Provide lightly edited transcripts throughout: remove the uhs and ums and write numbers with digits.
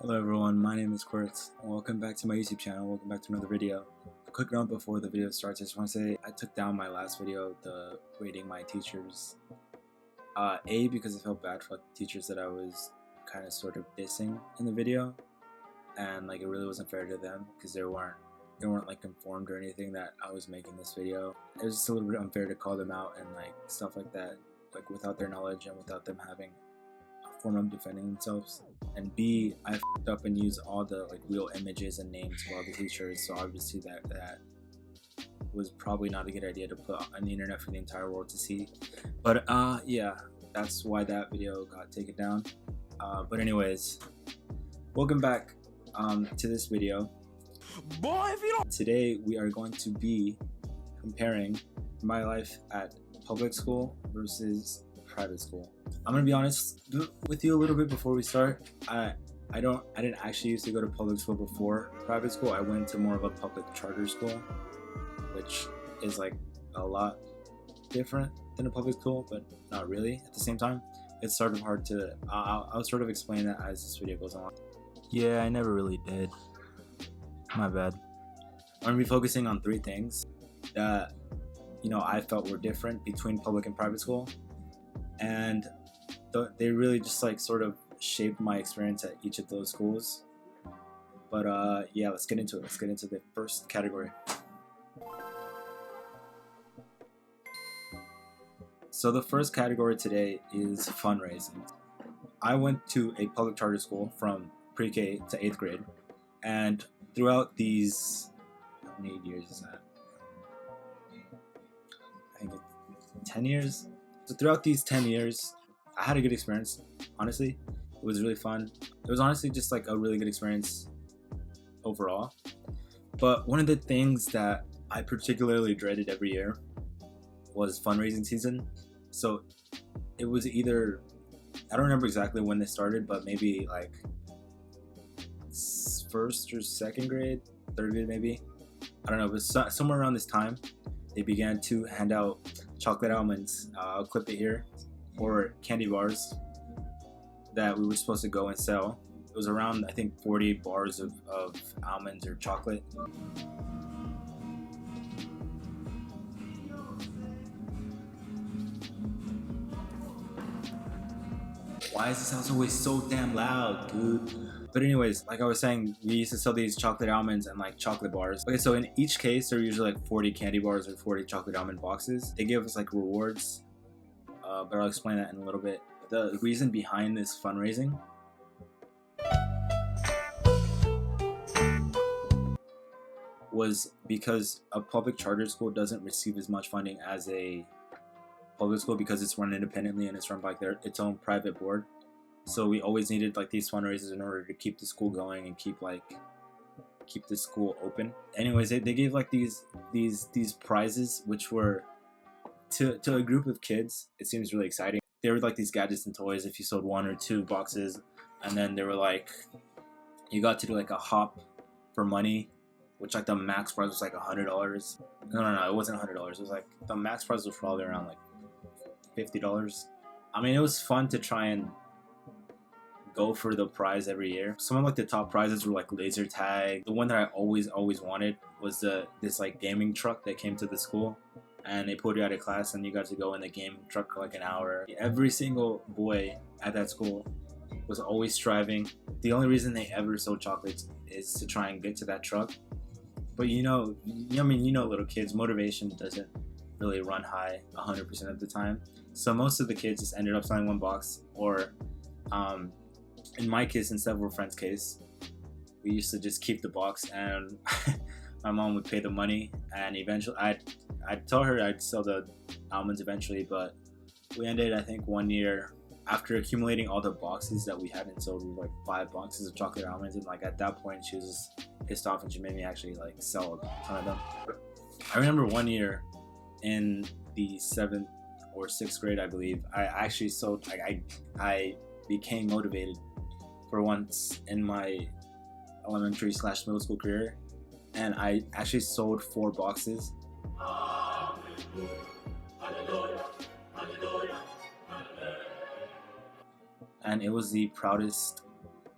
Hello everyone, my name is Quartz. Welcome back to my YouTube channel. Welcome back to another video. A quick note before the video starts, I just want to say I took down my last video, the rating my teachers. A, because I felt bad for the teachers that I was kind of sort of dissing in the video, and like it really wasn't fair to them because they weren't like informed or anything that I was making this video. It was just a little bit unfair to call them out and like stuff like that, like without their knowledge and without them having a form of defending themselves. And B, I f***ed up and used all the like real images and names of all the teachers, so obviously that was probably not a good idea to put on the internet for the entire world to see. But yeah, that's why that video got taken down. But anyways, welcome back to this video. Boy, if you don't. Today we are going to be comparing my life at public school versus private school. I'm gonna be honest with you a little bit before we start. I didn't actually used to go to public school before private school. I went to more of a public charter school, which is like a lot different than a public school, but not really at the same time. It's sort of hard to I'll sort of explain that as this video goes on. Yeah, I never really did. My bad. I'm gonna be focusing on three things that I felt were different between public and private school, and they really just like sort of shaped my experience at each of those schools. But yeah, let's get into it. Let's get into the first category. So the first category today is fundraising. I went to a public charter school from pre-K to 8th grade, and throughout these, how many years is that? I think it's 10 years. So throughout these 10 years, I had a good experience, honestly. It was really fun. It was honestly just like a really good experience overall. But one of the things that I particularly dreaded every year was fundraising season. So it was either, I don't remember exactly when they started, but maybe like first or second grade, third grade maybe. I don't know, but somewhere around this time, they began to hand out chocolate almonds, I'll clip it here, or candy bars that we were supposed to go and sell. It was around, I think, 40 bars of almonds or chocolate. Why is this house always so damn loud, dude? But anyways, like I was saying, we used to sell these chocolate almonds and like chocolate bars. Okay, so in each case, there were usually like 40 candy bars or 40 chocolate almond boxes. They gave us like rewards, but I'll explain that in a little bit. The reason behind this fundraising was because a public charter school doesn't receive as much funding as a public school because it's run independently and it's run by its own private board. So we always needed like these fundraisers in order to keep the school going and keep the school open. Anyways, they gave like these prizes, which were to a group of kids. It seems really exciting. They were like these gadgets and toys if you sold 1 or 2 boxes, and then they were like, you got to do like a hop for money, which like the max prize was like $100. No, it wasn't $100. It was like the max prize was probably around like $50. I mean, it was fun to try and go for the prize every year. Some of like the top prizes were like laser tag. The one that I always wanted was this like gaming truck that came to the school, and they pulled you out of class and you got to go in the gaming truck for like an hour. Every single boy at that school was always striving. The only reason they ever sold chocolates is to try and get to that truck. But little kids, motivation doesn't really run high 100% of the time. So most of the kids just ended up selling 1 box, or in my case and several friends' case, we used to just keep the box, and my mom would pay the money, and eventually I'd tell her I'd sell the almonds eventually. But we ended, I think, one year after accumulating all the boxes that we hadn't sold, we were like 5 boxes of chocolate almonds, and like at that point she was just pissed off and she made me actually like sell a ton of them. I remember one year in the 7th or 6th grade, I believe, I actually sold, I became motivated for once in my elementary / middle school career, and I actually sold 4 boxes. And it was the proudest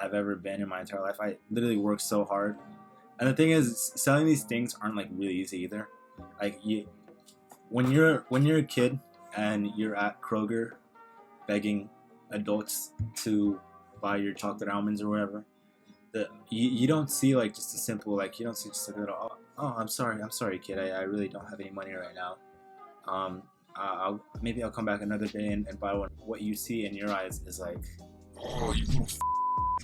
I've ever been in my entire life. I literally worked so hard. And the thing is, selling these things aren't like really easy either. Like when you're a kid and you're at Kroger begging adults to buy your chocolate almonds or whatever, you don't see like just a simple, like, you don't see just a little, oh, I'm sorry kid, I really don't have any money right now. Maybe I'll come back another day and buy one. What you see in your eyes is like, oh, you little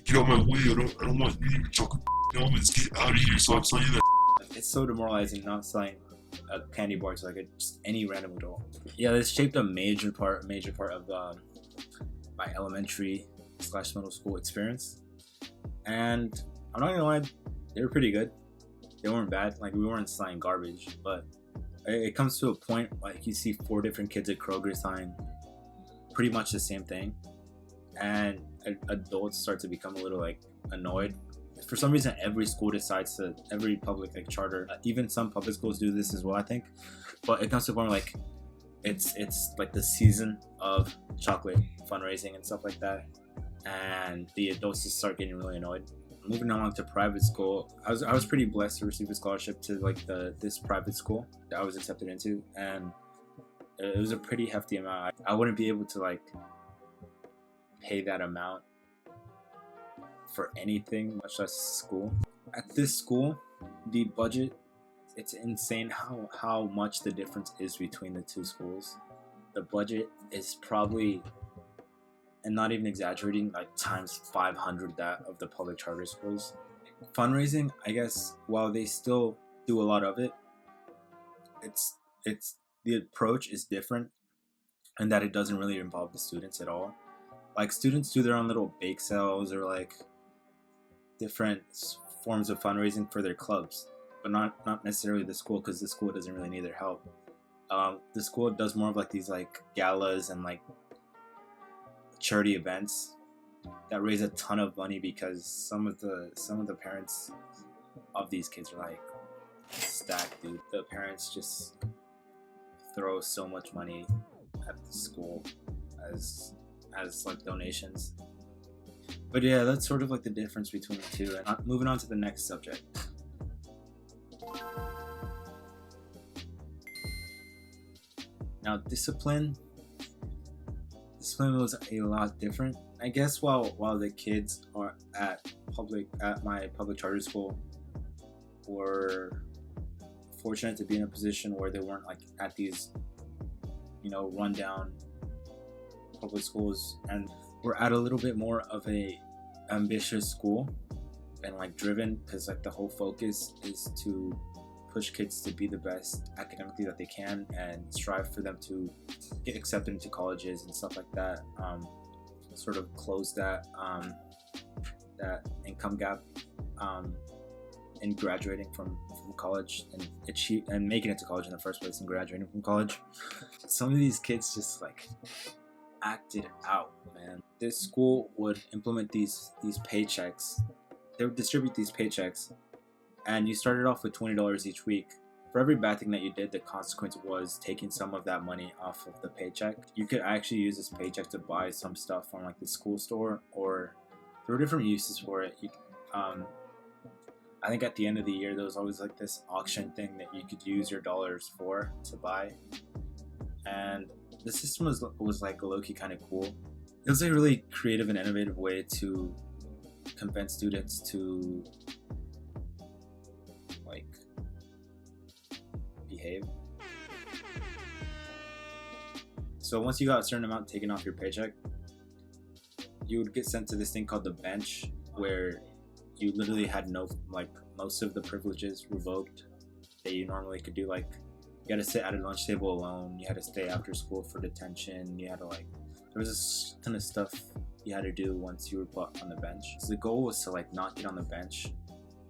get out of my way, I don't want you to chocolate almonds, get out of here, so I'm selling you that. it's so demoralizing not selling a candy bar to like just any random adult. Yeah, this shaped a major part of my elementary / middle school experience. And I'm not gonna lie, they were pretty good. They weren't bad. Like, we weren't selling garbage, but it comes to a point like you see 4 different kids at Kroger selling pretty much the same thing, and adults start to become a little like annoyed. For some reason, every school decides to, every public like charter, even some public schools do this as well, I think. But it comes to a point where, like, it's like the season of chocolate fundraising and stuff like that, and the adults just start getting really annoyed. Moving on to private school, I was pretty blessed to receive a scholarship to like this private school that I was accepted into, and it was a pretty hefty amount. I wouldn't be able to like pay that amount for anything, much less school. At this school, the budget, it's insane how much the difference is between the two schools. The budget is probably, and not even exaggerating, like times 500 that of the public charter schools. Fundraising, I guess, while they still do a lot of it, it's the approach is different, and that it doesn't really involve the students at all. Like, students do their own little bake sales or like different forms of fundraising for their clubs, but not necessarily the school, because the school doesn't really need their help. The school does more of like these like galas and like charity events that raise a ton of money, because some of the parents of these kids are like stacked, dude. The parents just throw so much money at the school as like donations. But yeah, that's sort of like the difference between the two. And moving on to the next subject. Now, discipline was a lot different. I guess while the kids are at my public charter school were fortunate to be in a position where they weren't like at these, rundown public schools, and we're at a little bit more of a ambitious school and like driven, because like the whole focus is to push kids to be the best academically that they can and strive for them to get accepted into colleges and stuff like that. Sort of close that income gap in graduating from college and making it to college in the first place and graduating from college. Some of these kids just like acted out, man. This school would implement these paychecks. They would distribute these paychecks, and you started off with $20 each week. For every bad thing that you did, the consequence was taking some of that money off of the paycheck. You could actually use this paycheck to buy some stuff from like the school store, or there were different uses for it. I think at the end of the year, there was always like this auction thing that you could use your dollars for to buy. And the system was like low-key kind of cool. It was a really creative and innovative way to convince students to like behave. So once you got a certain amount taken off your paycheck, you would get sent to this thing called the bench, where you literally had most of the privileges revoked that you normally could do. Like, you had to sit at a lunch table alone, you had to stay after school for detention, you had to there was a ton of stuff you had to do once you were put on the bench. So the goal was to like not get on the bench.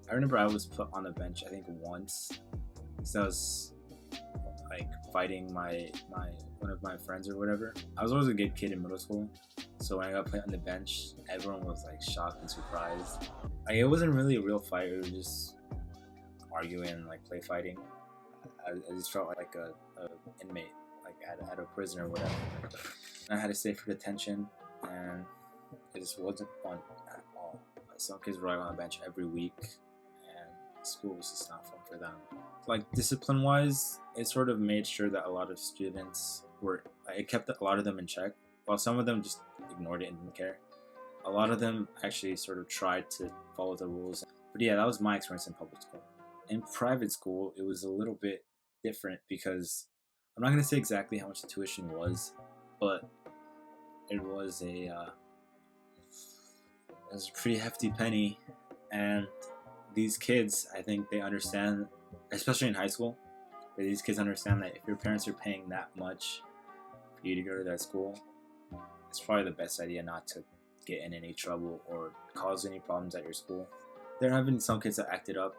I remember I was put on the bench, I think once, because I was like fighting one of my friends or whatever. I was always a good kid in middle school, so when I got put on the bench, everyone was like shocked and surprised. Like, it wasn't really a real fight, it was just arguing, like play fighting. I just felt like a inmate, like at a prison or whatever. And I had to stay for detention, and it just wasn't fun at all. Some kids were like on the bench every week, and school was just not fun for them. Like discipline wise, it sort of made sure that a lot of students were, it kept a lot of them in check, while some of them just ignored it and didn't care. A lot of them actually sort of tried to follow the rules. But yeah, that was my experience in public school. In private school, it was a little bit different because I'm not going to say exactly how much the tuition was, but it was a pretty hefty penny. And these kids, I think they understand, especially in high school, that these kids understand that if your parents are paying that much for you to go to that school, it's probably the best idea not to get in any trouble or cause any problems at your school. There have been some kids that acted up.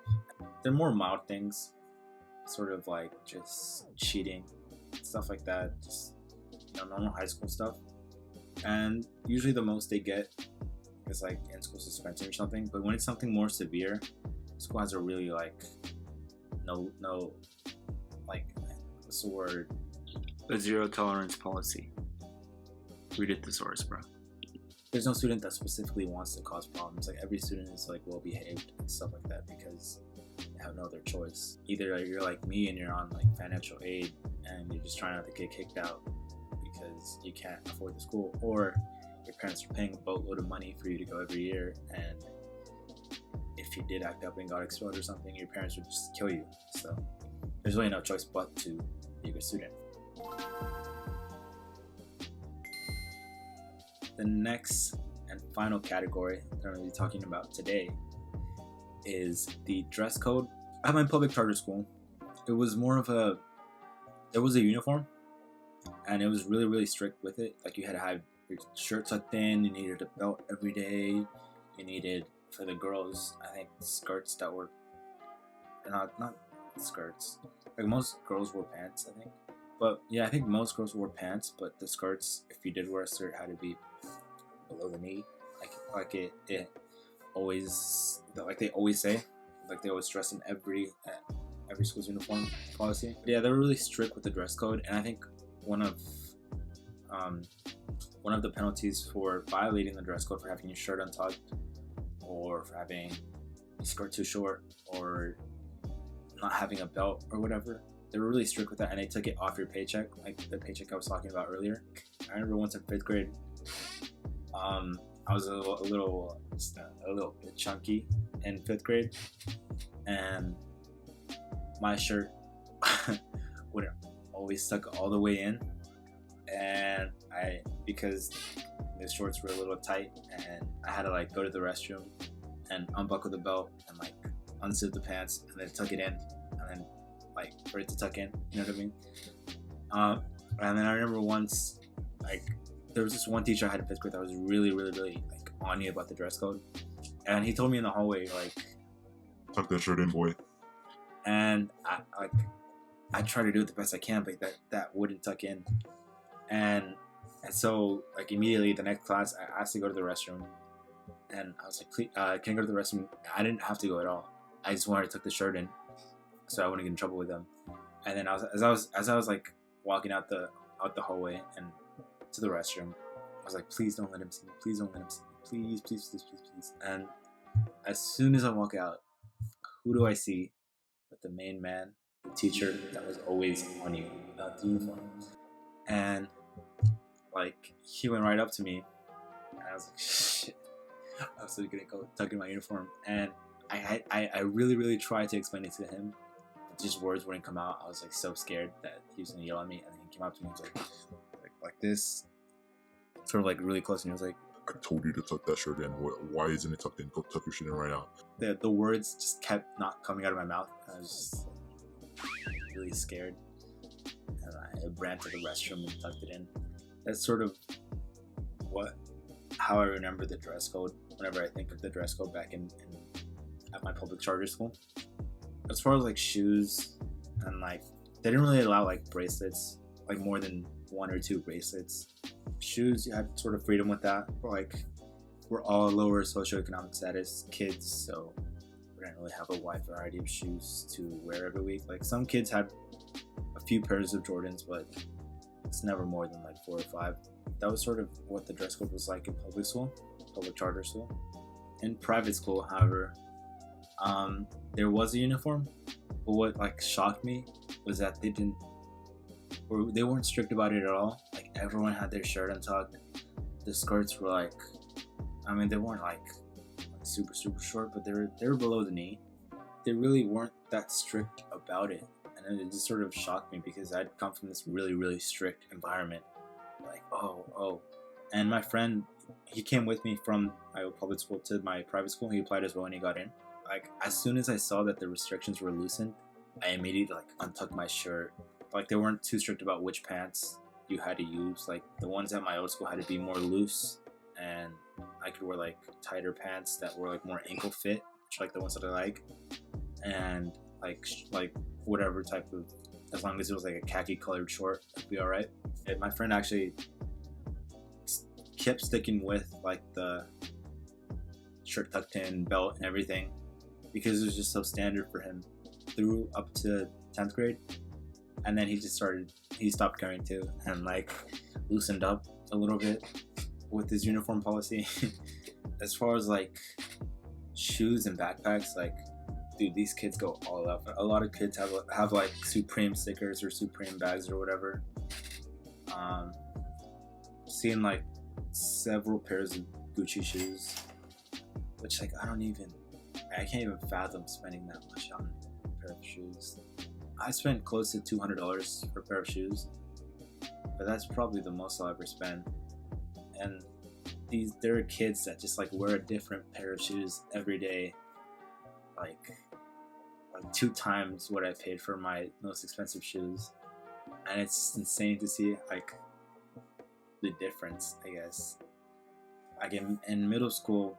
They're more mild things, sort of like just cheating, stuff like that, just normal high school stuff. And usually the most they get is like in school suspension or something. But when it's something more severe, school has a really like no like, what's the word? The zero tolerance policy. Read it, thesaurus, bro. There's no student that specifically wants to cause problems. Like every student is like well behaved and stuff like that because they have no other choice. Either you're like me and you're on like financial aid and you're just trying not to get kicked out because you can't afford the school, or your parents are paying a boatload of money for you to go every year, and if you did act up and got expelled or something, your parents would just kill you. So there's really no choice but to be a good student. The next and final category that I'm going to be talking about today is the dress code. At my public charter school, it was more of a uniform, and it was really, really strict with it. Like you had to have your shirt tucked in, you needed a belt every day, you needed, for the girls, I think skirts that were, not skirts, like most girls wore pants, I think. But yeah, I think most girls wore pants, but the skirts, if you did wear a skirt, had to be below the knee, like it always, like they always say, like they always stress in every school's uniform policy. But yeah, they were really strict with the dress code, and I think one of the penalties for violating the dress code, for having your shirt untucked, or for having a skirt too short, or not having a belt or whatever, they were really strict with that, and they took it off your paycheck, like the paycheck I was talking about earlier. I remember once in 5th grade, I was a little bit chunky in 5th grade, and my shirt would always stuck all the way in, and because the shorts were a little tight, and I had to like go to the restroom and unbuckle the belt and like unzip the pants and then tuck it in, and then like for it to tuck in, you know what I mean? And then I remember once, like, there was this one teacher I had in 5th grade that was really, really, really like on me about the dress code, and he told me in the hallway, like, tuck that shirt in, boy. And I try to do it the best I can, but that wouldn't tuck in, and so like immediately the next class I asked to go to the restroom, and I was like, please, can I go to the restroom? I didn't have to go at all. I just wanted to tuck the shirt in so I wouldn't get in trouble with them. And then as I was like walking out the hallway and to the restroom, I was like, please don't let him see me. Please don't let him see me. Please, please, please, please, please. And as soon as I walk out, who do I see but the main man, the teacher that was always on you about the uniform? And like he went right up to me, and I was like, shit, I was gonna go tuck in my uniform. And I really, really tried to explain it to him, but just words wouldn't come out. I was like so scared that he was gonna yell at me, and then he came up to me and was like this, sort of like really close, and he was like, I told you to tuck that shirt in. Why isn't it tucked in? Go tuck your shit in right now. The words just kept not coming out of my mouth. I was just really scared, and I ran to the restroom and tucked it in. That's sort of how I remember the dress code whenever I think of the dress code back at my public charter school. As far as like shoes, and like they didn't really allow like bracelets, like more than 1 or 2 bracelets. Shoes, you had sort of freedom with that, but like we're all lower socioeconomic status kids, so we didn't really have a wide variety of shoes to wear every week. Like some kids had a few pairs of Jordans, but it's never more than like 4 or 5. That was sort of what the dress code was like in public charter school. In private school, however, there was a uniform, but what like shocked me was that they weren't strict about it at all. Like everyone had their shirt untucked. The skirts were like, I mean, they weren't like super short, but they were below the knee. They really weren't that strict about it, and it just sort of shocked me because I'd come from this really strict environment. Like oh, and my friend, he came with me from my public school to my private school. He applied as well and he got in. Like as soon as I saw that the restrictions were loosened, I immediately like untucked my shirt. Like they weren't too strict about which pants you had to use. Like the ones at my old school had to be more loose, and I could wear like tighter pants that were like more ankle fit, which like the ones that I like, and like whatever type of, as long as it was like a khaki colored short, it'd be all right. And my friend actually kept sticking with like the shirt tucked in, belt and everything, because it was just so standard for him through up to 10th grade. And then he stopped caring too, and like loosened up a little bit with his uniform policy. As far as like shoes and backpacks, like dude, these kids go all out. A lot of kids have like Supreme stickers or Supreme bags or whatever. Seeing like several pairs of Gucci shoes, which like I can't even fathom spending that much on a pair of shoes. I spent close to $200 for a pair of shoes, but that's probably the most I'll ever spend. And there are kids that just like wear a different pair of shoes every day, like 2 times what I paid for my most expensive shoes, and it's just insane to see like the difference, I guess. Like in middle school,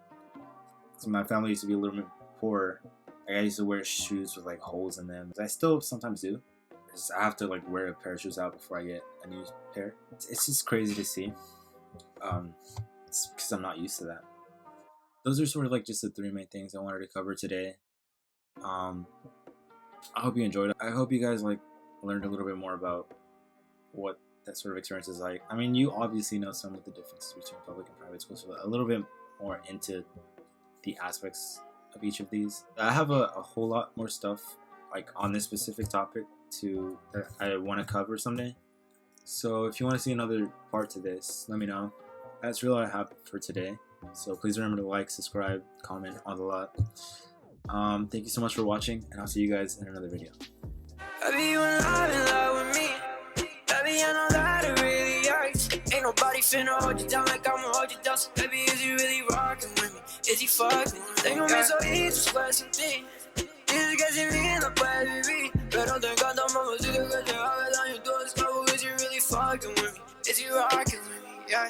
so my family used to be a little bit poorer. Like I used to wear shoes with like holes in them. I still sometimes do. I have to like wear a pair of shoes out before I get a new pair. It's just crazy to see. It's because I'm not used to that. Those are sort of like just the 3 main things I wanted to cover today. I hope you enjoyed it. I hope you guys like learned a little bit more about what that sort of experience is like. I mean, you obviously know some of the differences between public and private schools, so a little bit more into the aspects of each of these. I have a whole lot more stuff like on this specific topic that I want to cover someday. So if you want to see another part to this, let me know. That's really all I have for today. So please remember to like, subscribe, comment, all the lot. Thank you so much for watching, and I'll see you guys in another video. Baby, you in love with me. Baby, I know that it really hurts. Ain't nobody finna hold you down like I'ma hold you down. So baby, is he really rocking with me? Is he fucking with me? They gon' be so easy to swear something. Dices que sin mí no puedes vivir, pero te encanta, mamacita, que te haga daño. Tú esclavo, is he really fucking with me? Is he rocking with me? Yeah.